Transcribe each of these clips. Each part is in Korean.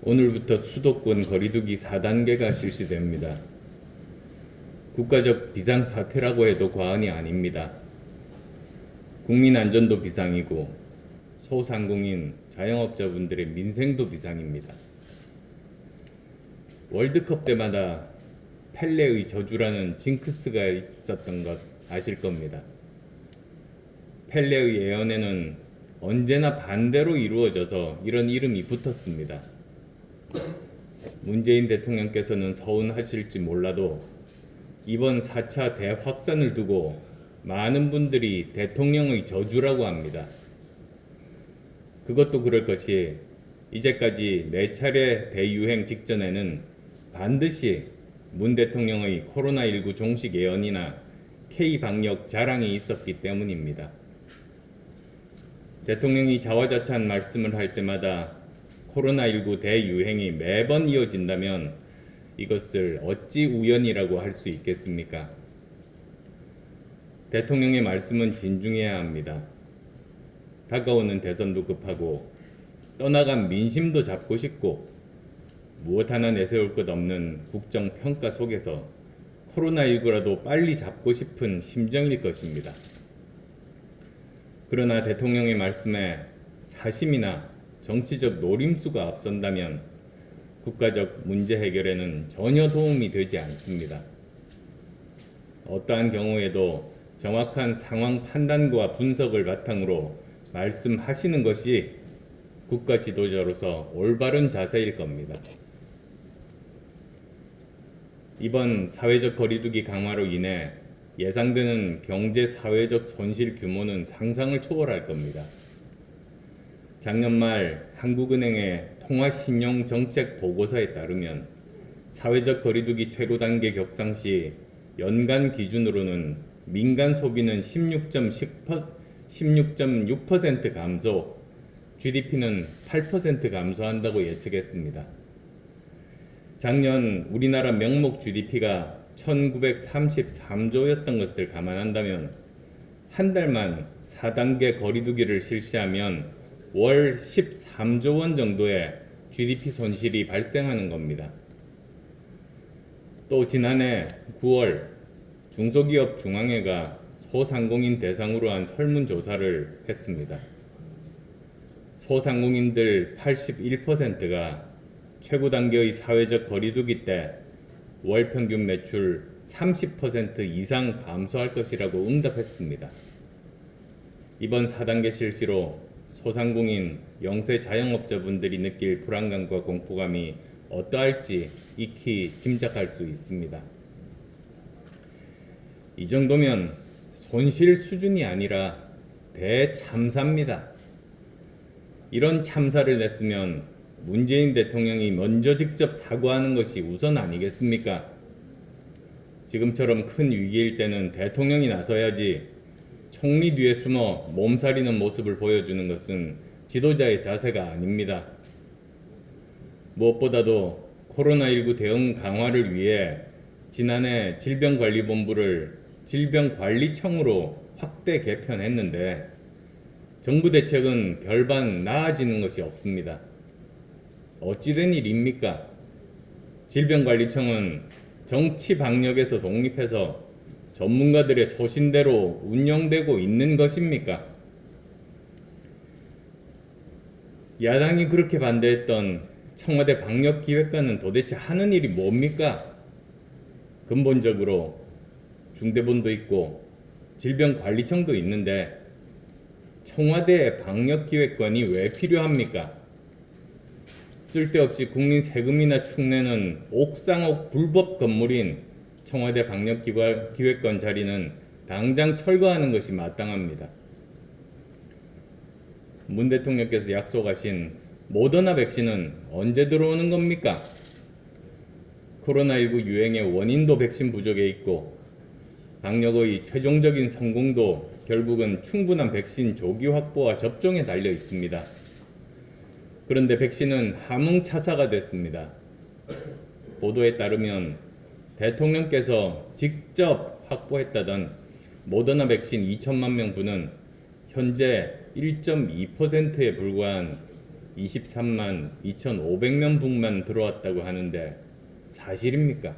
오늘부터 수도권 거리두기 4단계가 실시됩니다. 국가적 비상사태라고 해도 과언이 아닙니다. 국민 안전도 비상이고 소상공인, 자영업자분들의 민생도 비상입니다. 월드컵 때마다 펠레의 저주라는 징크스가 있었던 것 아실 겁니다. 펠레의 예언에는 언제나 반대로 이루어져서 이런 이름이 붙었습니다. 문재인 대통령께서는 서운하실지 몰라도 이번 4차 대확산을 두고 많은 분들이 대통령의 저주라고 합니다. 그것도 그럴 것이 이제까지 4차례 대유행 직전에는 반드시 문 대통령의 코로나19 종식 예언이나 K방역 자랑이 있었기 때문입니다. 대통령이 자화자찬 말씀을 할 때마다 코로나19 대유행이 매번 이어진다면 이것을 어찌 우연이라고 할 수 있겠습니까? 대통령의 말씀은 진중해야 합니다. 다가오는 대선도 급하고 떠나간 민심도 잡고 싶고 무엇 하나 내세울 것 없는 국정평가 속에서 코로나19라도 빨리 잡고 싶은 심정일 것입니다. 그러나 대통령의 말씀에 사심이나 정치적 노림수가 앞선다면 국가적 문제 해결에는 전혀 도움이 되지 않습니다. 어떠한 경우에도 정확한 상황 판단과 분석을 바탕으로 말씀하시는 것이 국가 지도자로서 올바른 자세일 겁니다. 이번 사회적 거리두기 강화로 인해 예상되는 경제 사회적 손실 규모는 상상을 초월할 겁니다. 작년 말 한국은행의 통화신용정책 보고서에 따르면 사회적 거리두기 최고 단계 격상 시 연간 기준으로는 민간 소비는 16.6% 감소, GDP는 8% 감소한다고 예측했습니다. 작년 우리나라 명목 GDP가 1933조였던 것을 감안한다면 한 달만 4단계 거리두기를 실시하면 월 13조 원 정도의 GDP 손실이 발생하는 겁니다. 또 지난해 9월 중소기업 중앙회가 소상공인 대상으로 한 설문조사를 했습니다. 소상공인들 81%가 최고 단계의 사회적 거리두기 때 월 평균 매출 30% 이상 감소할 것이라고 응답했습니다. 이번 4단계 실시로 소상공인, 영세 자영업자분들이 느낄 불안감과 공포감이 어떠할지 익히 짐작할 수 있습니다. 이 정도면 손실 수준이 아니라 대참사입니다. 이런 참사를 냈으면 문재인 대통령이 먼저 직접 사과하는 것이 우선 아니겠습니까? 지금처럼 큰 위기일 때는 대통령이 나서야지 총리 뒤에 숨어 몸살이는 모습을 보여주는 것은 지도자의 자세가 아닙니다. 무엇보다도 코로나19 대응 강화를 위해 지난해 질병관리본부를 질병관리청으로 확대 개편했는데 정부 대책은 별반 나아지는 것이 없습니다. 어찌된 일입니까? 질병관리청은 정치 방역에서 독립해서 전문가들의 소신대로 운영되고 있는 것입니까? 야당이 그렇게 반대했던 청와대 방역기획관은 도대체 하는 일이 뭡니까? 근본적으로 중대본도 있고 질병관리청도 있는데 청와대 방역기획관이 왜 필요합니까? 쓸데없이 국민 세금이나 축내는 옥상옥 불법 건물인 청와대 방역기획관 자리는 당장 철거하는 것이 마땅합니다. 문 대통령께서 약속하신 모더나 백신은 언제 들어오는 겁니까? 코로나19 유행의 원인도 백신 부족에 있고 방역의 최종적인 성공도 결국은 충분한 백신 조기 확보와 접종에 달려 있습니다. 그런데 백신은 함흥차사가 됐습니다. 보도에 따르면 대통령께서 직접 확보했다던 모더나 백신 2천만 명 분은 현재 1.2%에 불과한 23만 2,500명분만 들어왔다고 하는데 사실입니까?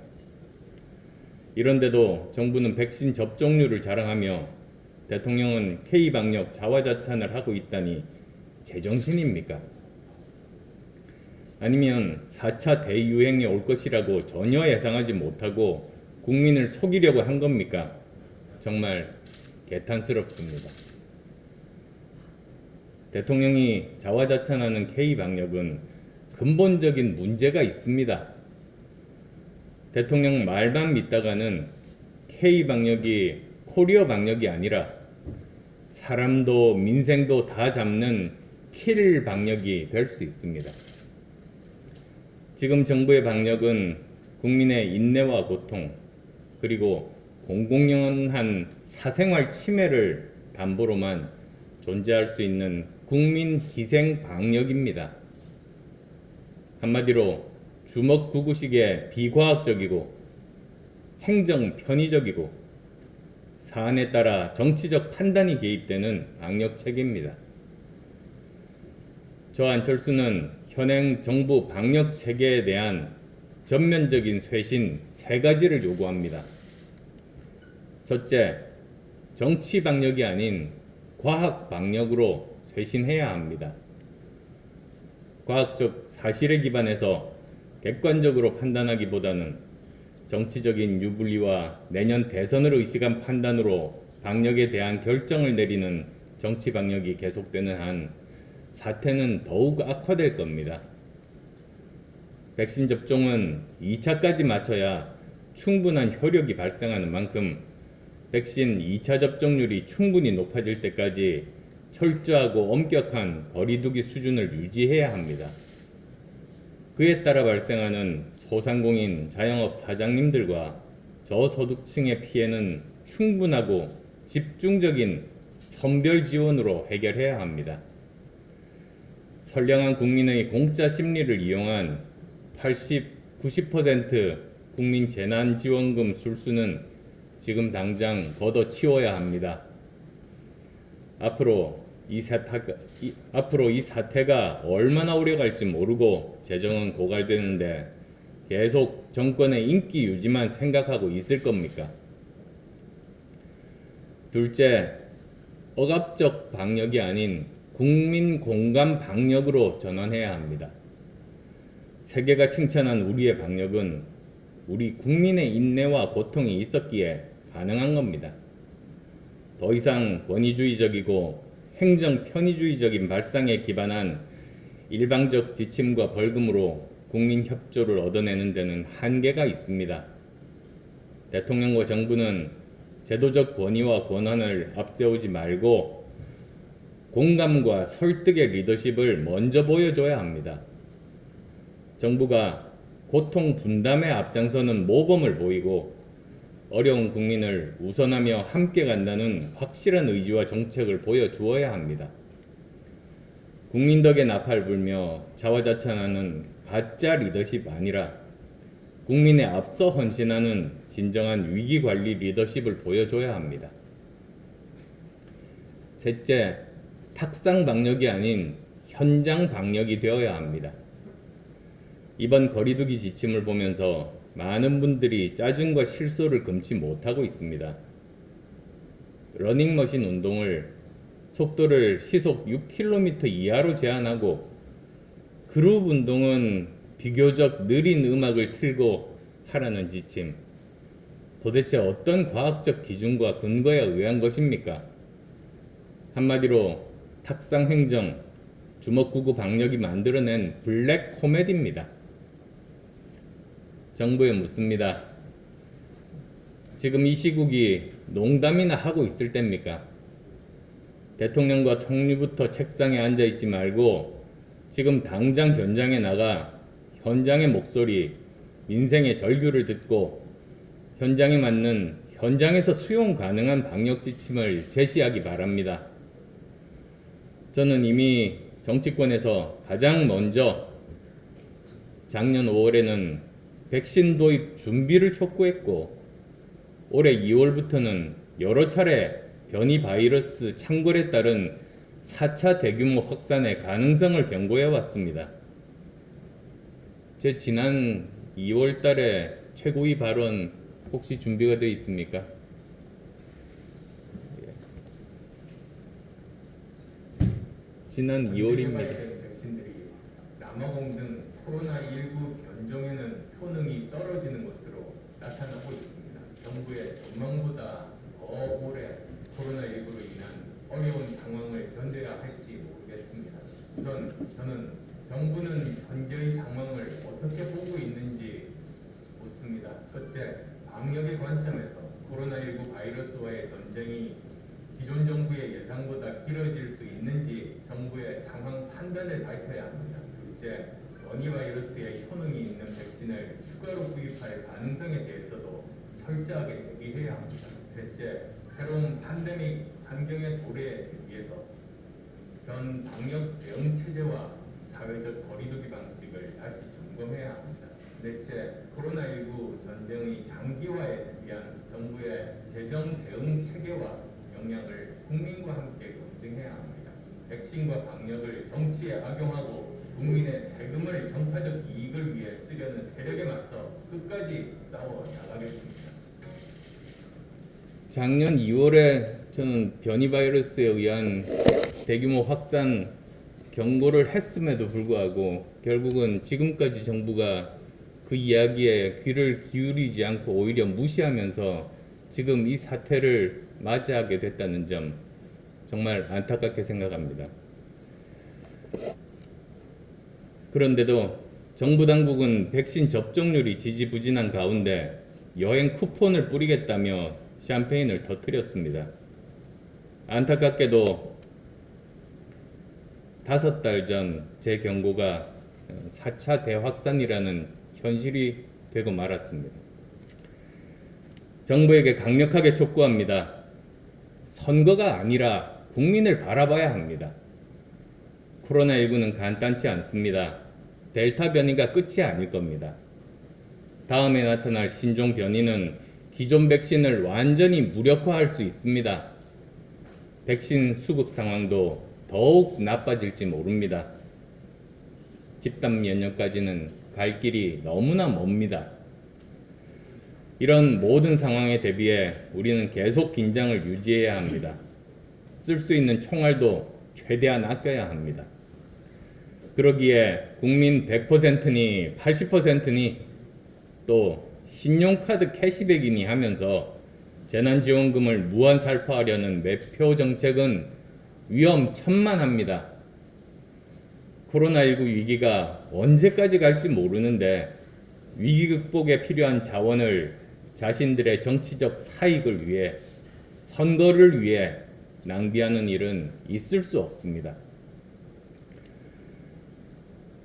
이런데도 정부는 백신 접종률을 자랑하며 대통령은 K방역 자화자찬을 하고 있다니 제정신입니까? 아니면 4차 대유행이 올 것이라고 전혀 예상하지 못하고 국민을 속이려고 한 겁니까? 정말 개탄스럽습니다. 대통령이 자화자찬하는 K방역은 근본적인 문제가 있습니다. 대통령 말만 믿다가는 K방역이 코리아 방역이 아니라 사람도 민생도 다 잡는 킬 방역이 될 수 있습니다. 지금 정부의 방역은 국민의 인내와 고통 그리고 공공연한 사생활 침해를 담보로만 존재할 수 있는 국민 희생 방역입니다. 한마디로 주먹구구식의 비과학적이고 행정 편의적이고 사안에 따라 정치적 판단이 개입되는 방역 체계입니다. 저 안철수는 현행 정부 방역 체계에 대한 전면적인 쇄신 3가지를 요구합니다. 첫째, 정치 방역이 아닌 과학 방역으로 쇄신해야 합니다. 과학적 사실에 기반해서 객관적으로 판단하기보다는 정치적인 유불리와 내년 대선을 의식한 판단으로 방역에 대한 결정을 내리는 정치 방역이 계속되는 한 사태는 더욱 악화될 겁니다. 백신 접종은 2차까지 맞춰야 충분한 효력이 발생하는 만큼 백신 2차 접종률이 충분히 높아질 때까지 철저하고 엄격한 거리두기 수준을 유지해야 합니다. 그에 따라 발생하는 소상공인 자영업 사장님들과 저소득층의 피해는 충분하고 집중적인 선별 지원으로 해결해야 합니다. 선량한 국민의 공짜 심리를 이용한 80, 90% 국민 재난지원금 술수는 지금 당장 걷어치워야 합니다. 앞으로 이 사태가 얼마나 오래 갈지 모르고 재정은 고갈되는데 계속 정권의 인기 유지만 생각하고 있을 겁니까? 둘째, 억압적 방역이 아닌 국민 공감 방역으로 전환해야 합니다. 세계가 칭찬한 우리의 방역은 우리 국민의 인내와 고통이 있었기에 가능한 겁니다. 더 이상 권위주의적이고 행정 편의주의적인 발상에 기반한 일방적 지침과 벌금으로 국민 협조를 얻어내는 데는 한계가 있습니다. 대통령과 정부는 제도적 권위와 권한을 앞세우지 말고 공감과 설득의 리더십을 먼저 보여줘야 합니다. 정부가 고통 분담에 앞장서는 모범을 보이고 어려운 국민을 우선하며 함께 간다는 확실한 의지와 정책을 보여주어야 합니다. 국민 덕에 나팔 불며 자화자찬하는 가짜 리더십 아니라 국민에 앞서 헌신하는 진정한 위기관리 리더십을 보여줘야 합니다. 셋째, 탁상 방역이 아닌 현장 방역이 되어야 합니다. 이번 거리두기 지침을 보면서 많은 분들이 짜증과 실소를 금치 못하고 있습니다. 러닝머신 운동을 속도를 시속 6km 이하로 제한하고 그룹 운동은 비교적 느린 음악을 틀고 하라는 지침. 도대체 어떤 과학적 기준과 근거에 의한 것입니까? 한마디로 탁상 행정, 주먹구구 방역이 만들어낸 블랙 코미디입니다. 정부에 묻습니다. 지금 이 시국이 농담이나 하고 있을 때입니까? 대통령과 총리부터 책상에 앉아 있지 말고 지금 당장 현장에 나가 현장의 목소리, 민생의 절규를 듣고 현장에 맞는 현장에서 수용 가능한 방역 지침을 제시하기 바랍니다. 저는 이미 정치권에서 가장 먼저 작년 5월에는 백신 도입 준비를 촉구했고 올해 2월부터는 여러 차례 변이 바이러스 창궐에 따른 4차 대규모 확산의 가능성을 경고해 왔습니다. 제 지난 2월 달에 최고위 발언 혹시 준비가 되어 있습니까? 지난 2월입니다. 백신들이 남아공 등 코로나19 변종에는 효능이 떨어지는 것으로 나타나고 있습니다. 정부의 전망보다 더 오래 코로나19로 인한 어려운 상황을 견뎌야 할지 모르겠습니다. 우선 저는 정부는 현재의 상황을 어떻게 보고 있는지 묻습니다. 첫째, 방역의 관점에서 코로나19 바이러스와의 전쟁이 기존 정부의 예상보다 길어질 수 있는지 정부의 상황 판단을 밝혀야 합니다. 둘째, 변이 바이러스의 효능이 있는 백신을 추가로 구입할 가능성에 대해서도 철저하게 대비해야 합니다. 셋째, 새로운 팬데믹 환경의 도래에 대비해서 현 방역 대응 체제와 사회적 거리두기 방식을 다시 점검해야 합니다. 넷째, 코로나19 전쟁의 장기화에 대한 정부의 재정 대응 체계와 역량을 국민과 함께 검증해야 합니다. 백신과 방역을 정치에 악용하고 국민의 세금을 정파적 이익을 위해 쓰려는 세력에 맞서 끝까지 싸워 나가겠습니다. 작년 2월에 저는 변이 바이러스에 의한 대규모 확산 경고를 했음에도 불구하고 결국은 지금까지 정부가 그 이야기에 귀를 기울이지 않고 오히려 무시하면서 지금 이 사태를 맞이하게 됐다는 점 정말 안타깝게 생각합니다. 그런데도 정부 당국은 백신 접종률이 지지부진한 가운데 여행 쿠폰을 뿌리겠다며 샴페인을 터뜨렸습니다. 안타깝게도 5달 전 제 경고가 4차 대확산이라는 현실이 되고 말았습니다. 정부에게 강력하게 촉구합니다. 선거가 아니라 국민을 바라봐야 합니다. 코로나19는 간단치 않습니다. 델타 변이가 끝이 아닐 겁니다. 다음에 나타날 신종 변이는 기존 백신을 완전히 무력화할 수 있습니다. 백신 수급 상황도 더욱 나빠질지 모릅니다. 집단 면역까지는 갈 길이 너무나 멉니다. 이런 모든 상황에 대비해 우리는 계속 긴장을 유지해야 합니다. 쓸 수 있는 총알도 최대한 아껴야 합니다. 그러기에 국민 100%니 80%니 또 신용카드 캐시백이니 하면서 재난지원금을 무한 살포하려는 매표 정책은 위험천만합니다. 코로나19 위기가 언제까지 갈지 모르는데 위기 극복에 필요한 자원을 자신들의 정치적 사익을 위해 선거를 위해 낭비하는 일은 있을 수 없습니다.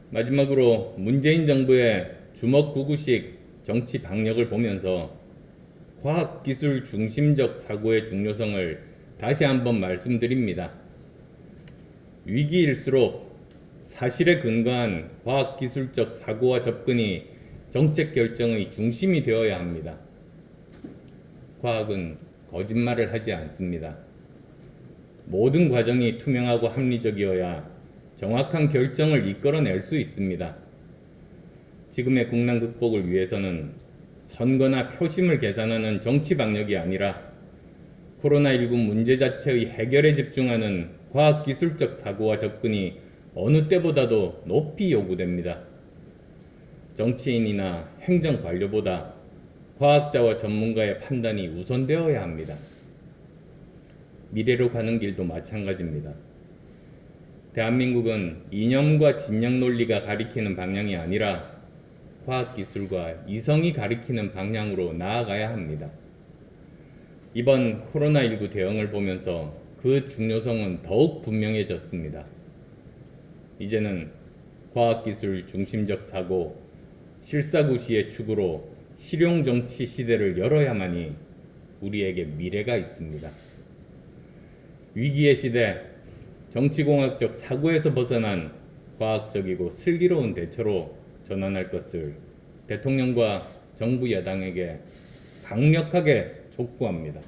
마지막으로 문재인 정부의 주먹구구식 정치 방역을 보면서 과학기술 중심적 사고의 중요성을 다시 한번 말씀드립니다. 위기일수록 사실에 근거한 과학기술적 사고와 접근이 정책 결정의 중심이 되어야 합니다. 과학은 거짓말을 하지 않습니다. 모든 과정이 투명하고 합리적이어야 정확한 결정을 이끌어낼 수 있습니다. 지금의 국난 극복을 위해서는 선거나 표심을 계산하는 정치 방역이 아니라 코로나19 문제 자체의 해결에 집중하는 과학기술적 사고와 접근이 어느 때보다도 높이 요구됩니다. 정치인이나 행정관료보다 과학자와 전문가의 판단이 우선되어야 합니다. 미래로 가는 길도 마찬가지입니다. 대한민국은 이념과 진영 논리가 가리키는 방향이 아니라 과학기술과 이성이 가리키는 방향으로 나아가야 합니다. 이번 코로나19 대응을 보면서 그 중요성은 더욱 분명해졌습니다. 이제는 과학기술 중심적 사고, 실사구시의 축으로 실용정치 시대를 열어야만이 우리에게 미래가 있습니다. 위기의 시대, 정치공학적 사고에서 벗어난 과학적이고 슬기로운 대처로 전환할 것을 대통령과 정부 여당에게 강력하게 촉구합니다.